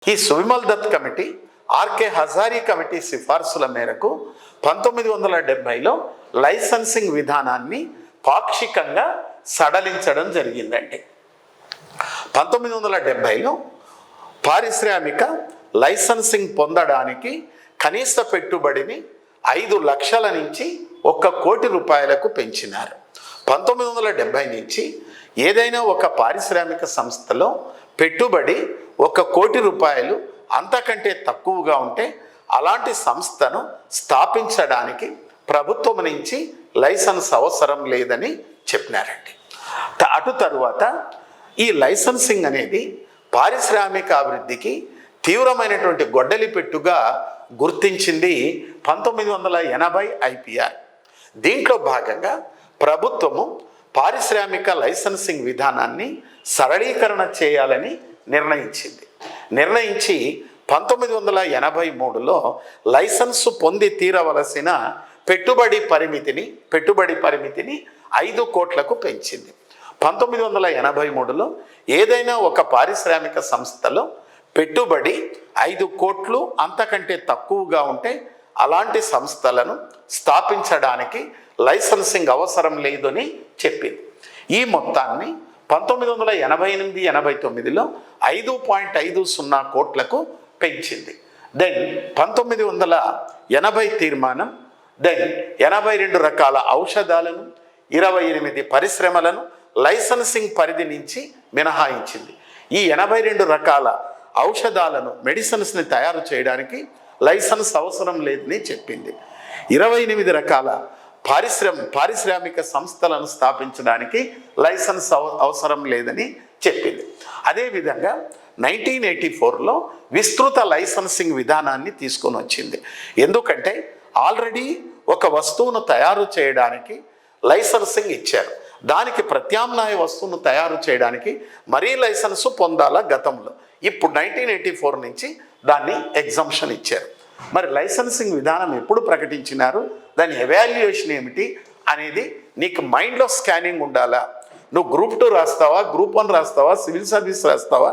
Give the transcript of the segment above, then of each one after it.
ఈ Suvimal Dutt committee, R K Hazari committee సిఫార్సుల మేరకు 1970లో లైసెన్సింగ్ విధానాన్ని పాక్షికంగా సడలించడం జరిగిందండి. 1970లో పారిశ్రామిక లైసెన్సింగ్ పొందడానికి కనీస పెట్టుబడిని 5 లక్షల నుంచి 1 కోటి రూపాయలకు పెంచినారు. 1970 నుంచి ఏదైనా ఒక పారిశ్రామిక సంస్థలో పెట్టుబడి 1 కోటి రూపాయలు అంతకంటే తక్కువగా ఉంటే అలాంటి సంస్థను స్థాపించడానికి ప్రభుత్వం నుంచి లైసెన్స్ అవసరం లేదని చెప్పినారండి. అటు తరువాత ఈ లైసెన్సింగ్ అనేది పారిశ్రామిక అభివృద్ధికి తీవ్రమైనటువంటి గొడ్డలి పెట్టుగా గుర్తించింది 1980 ఐపీఆర్. దీంట్లో భాగంగా ప్రభుత్వము పారిశ్రామిక లైసెన్సింగ్ విధానాన్ని సరళీకరణ చేయాలని నిర్ణయించి 1983లో లైసెన్సు పొంది తీరవలసిన పెట్టుబడి పరిమితిని 5 కోట్లకు పెంచింది. 1983లో ఏదైనా ఒక పారిశ్రామిక సంస్థలో పెట్టుబడి 5 కోట్లు అంతకంటే తక్కువగా ఉంటే అలాంటి సంస్థలను స్థాపించడానికి లైసెన్సింగ్ అవసరం లేదని చెప్పింది. ఈ మొత్తాన్ని 1988-89లో 5.50 కోట్లకు పెంచింది. దెన్ 1980 తీర్మానం 82 రకాల ఔషధాలను 28 పరిశ్రమలను లైసెన్సింగ్ పరిధి నుంచి మినహాయించింది. ఈ 82 రకాల ఔషధాలను మెడిసిన్స్ని తయారు చేయడానికి లైసెన్స్ అవసరం లేదని చెప్పింది. 28 రకాల పారిశ్రామిక సంస్థలను స్థాపించడానికి లైసెన్స్ అవసరం లేదని చెప్పింది. అదేవిధంగా 1984లో విస్తృత లైసెన్సింగ్ విధానాన్ని తీసుకొని వచ్చింది. ఎందుకంటే ఆల్రెడీ ఒక వస్తువును తయారు చేయడానికి లైసెన్సింగ్ ఇచ్చారు, దానికి ప్రత్యామ్నాయ వస్తువును తయారు చేయడానికి మరీ లైసెన్సు పొందాలా గతంలో. ఇప్పుడు 1984 నుంచి దాన్ని ఎగ్జంప్షన్ ఇచ్చారు. మరి లైసెన్సింగ్ విధానం ఎప్పుడు ప్రకటించినారు, దాని ఎవాల్యుయేషన్ ఏమిటి అనేది నీకు మైండ్లో స్కానింగ్ ఉండాలా. నువ్వు గ్రూప్ 2 రాస్తావా, గ్రూప్ 1 రాస్తావా, సివిల్ సర్వీస్ రాస్తావా,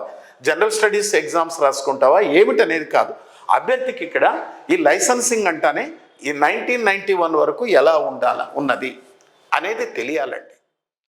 జనరల్ స్టడీస్ ఎగ్జామ్స్ రాసుకుంటావా ఏమిటనేది కాదు. అభ్యర్థికి ఇక్కడ ఈ లైసెన్సింగ్ అంటానే ఈ 1991 వరకు ఎలా ఉన్నది అనేది తెలియాలండి.